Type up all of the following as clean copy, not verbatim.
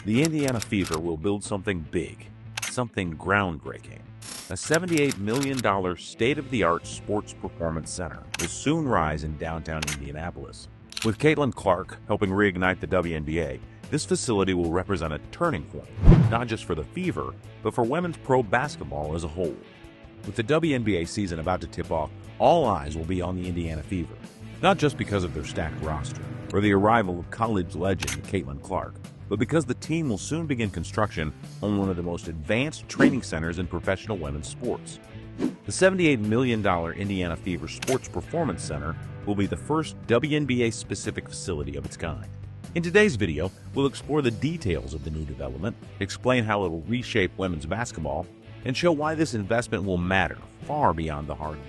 the Indiana Fever will build something big, something groundbreaking. A $78 million state-of-the-art sports performance center will soon rise in downtown Indianapolis. With Caitlin Clark helping reignite the WNBA, this facility will represent a turning point, not just for the Fever, but for women's pro basketball as a whole. With the WNBA season about to tip off, all eyes will be on the Indiana Fever, not just because of their stacked roster or the arrival of college legend Caitlin Clark, but because the team will soon begin construction on one of the most advanced training centers in professional women's sports. The $78 million Indiana Fever Sports Performance Center will be the first WNBA-specific facility of its kind. In today's video, we'll explore the details of the new development, explain how it will reshape women's basketball, and show why this investment will matter far beyond the hardwood.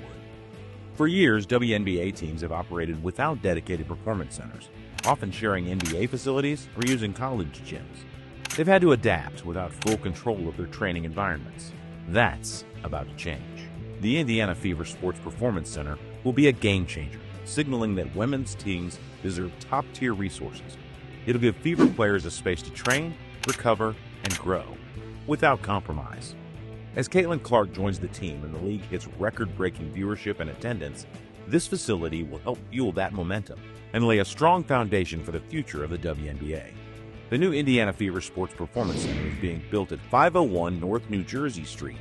For years, WNBA teams have operated without dedicated performance centers, often sharing NBA facilities or using college gyms. They've had to adapt without full control of their training environments. That's about to change. The Indiana Fever Sports Performance Center will be a game changer, signaling that women's teams deserve top-tier resources. It'll give Fever players a space to train, recover, and grow without compromise. As Caitlin Clark joins the team and the league hits record-breaking viewership and attendance, this facility will help fuel that momentum and lay a strong foundation for the future of the WNBA. The new Indiana Fever Sports Performance Center is being built at 501 North New Jersey Street,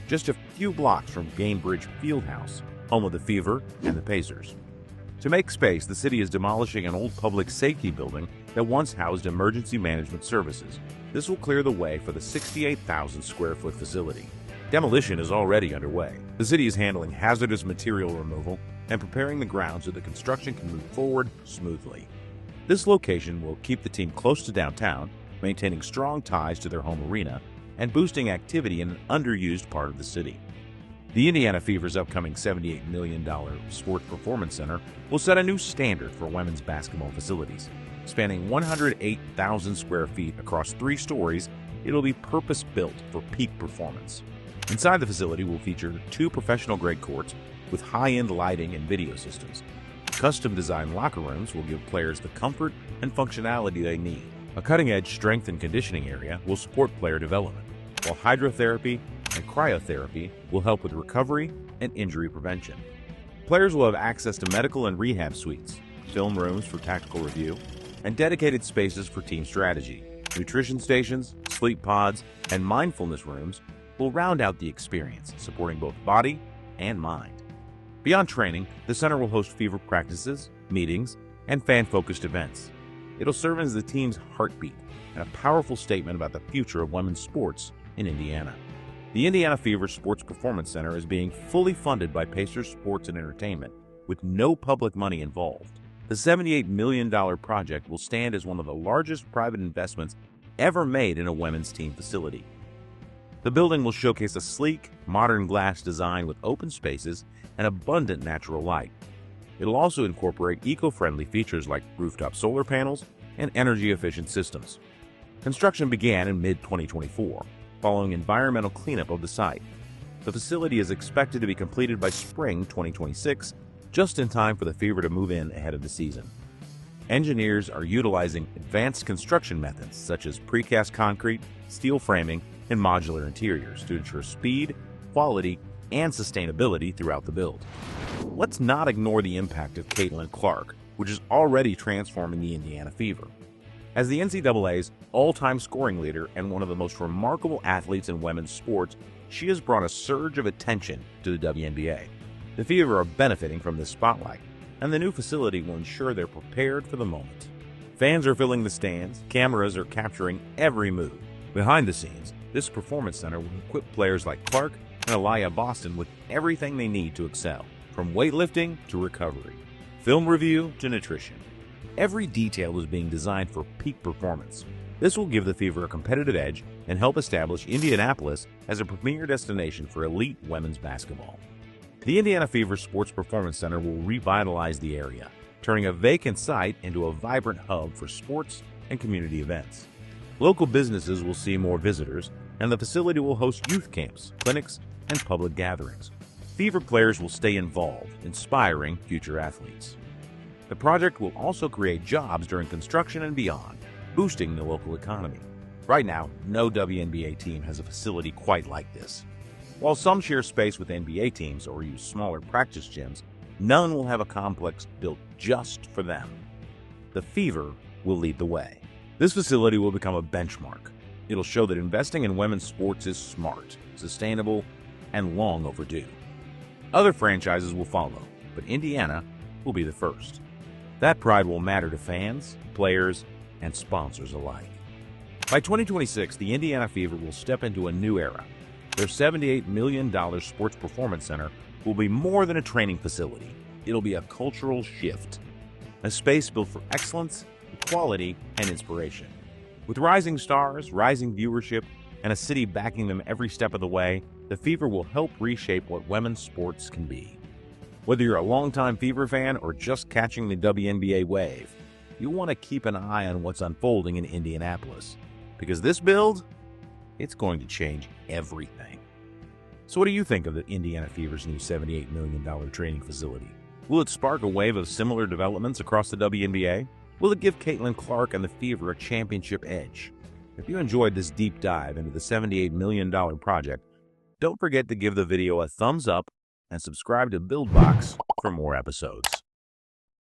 just a few blocks from Gainbridge Fieldhouse, home of the Fever and the Pacers. To make space, the city is demolishing an old public safety building that once housed emergency management services. This will clear the way for the 68,000 square foot facility. Demolition is already underway. The city is handling hazardous material removal and preparing the ground so the construction can move forward smoothly. This location will keep the team close to downtown, maintaining strong ties to their home arena and boosting activity in an underused part of the city. The Indiana Fever's upcoming $78 million Sports Performance Center will set a new standard for women's basketball facilities. Spanning 108,000 square feet across 3 stories, it'll be purpose-built for peak performance. Inside the facility will feature 2 professional-grade courts with high-end lighting and video systems. Custom-designed locker rooms will give players the comfort and functionality they need. A cutting-edge strength and conditioning area will support player development, while hydrotherapy and cryotherapy will help with recovery and injury prevention. Players will have access to medical and rehab suites, film rooms for tactical review, and dedicated spaces for team strategy. Nutrition stations, sleep pods, and mindfulness rooms will round out the experience, supporting both body and mind. Beyond training, the center will host Fever practices, meetings, and fan-focused events. It'll serve as the team's heartbeat and a powerful statement about the future of women's sports in Indiana. The Indiana Fever Sports Performance Center is being fully funded by Pacers Sports and Entertainment, with no public money involved. The $78 million project will stand as one of the largest private investments ever made in a women's team facility. The building will showcase a sleek, modern glass design with open spaces and abundant natural light. It'll also incorporate eco-friendly features like rooftop solar panels and energy-efficient systems. Construction began in mid-2024, following environmental cleanup of the site. The facility is expected to be completed by spring 2026, just in time for the Fever to move in ahead of the season. Engineers are utilizing advanced construction methods such as precast concrete, steel framing, and modular interiors to ensure speed, quality, and sustainability throughout the build. Let's not ignore the impact of Caitlin Clark, which is already transforming the Indiana Fever. As the NCAA's all-time scoring leader and one of the most remarkable athletes in women's sports, she has brought a surge of attention to the WNBA. The Fever are benefiting from this spotlight, and the new facility will ensure they're prepared for the moment. Fans are filling the stands, cameras are capturing every move. Behind the scenes, this performance center will equip players like Clark and Aliyah Boston with everything they need to excel, from weightlifting to recovery, film review to nutrition. Every detail is being designed for peak performance. This will give the Fever a competitive edge and help establish Indianapolis as a premier destination for elite women's basketball. The Indiana Fever Sports Performance Center will revitalize the area, turning a vacant site into a vibrant hub for sports and community events. Local businesses will see more visitors, and the facility will host youth camps, clinics, and public gatherings. Fever players will stay involved, inspiring future athletes. The project will also create jobs during construction and beyond, boosting the local economy. Right now, no WNBA team has a facility quite like this. While some share space with NBA teams or use smaller practice gyms, none will have a complex built just for them. The Fever will lead the way. This facility will become a benchmark. It'll show that investing in women's sports is smart, sustainable, and long overdue. Other franchises will follow, but Indiana will be the first. That pride will matter to fans, players, and sponsors alike. By 2026, the Indiana Fever will step into a new era. Their $78 million sports performance center will be more than a training facility. It'll be a cultural shift, a space built for excellence, equality, and inspiration. With rising stars, rising viewership, and a city backing them every step of the way, the Fever will help reshape what women's sports can be. Whether you're a longtime Fever fan or just catching the WNBA wave, you'll want to keep an eye on what's unfolding in Indianapolis. Because this build, it's going to change everything. So what do you think of the Indiana Fever's new $78 million training facility? Will it spark a wave of similar developments across the WNBA? Will it give Caitlin Clark and the Fever a championship edge? If you enjoyed this deep dive into the $78 million project, don't forget to give the video a thumbs up and subscribe to BuildBox for more episodes.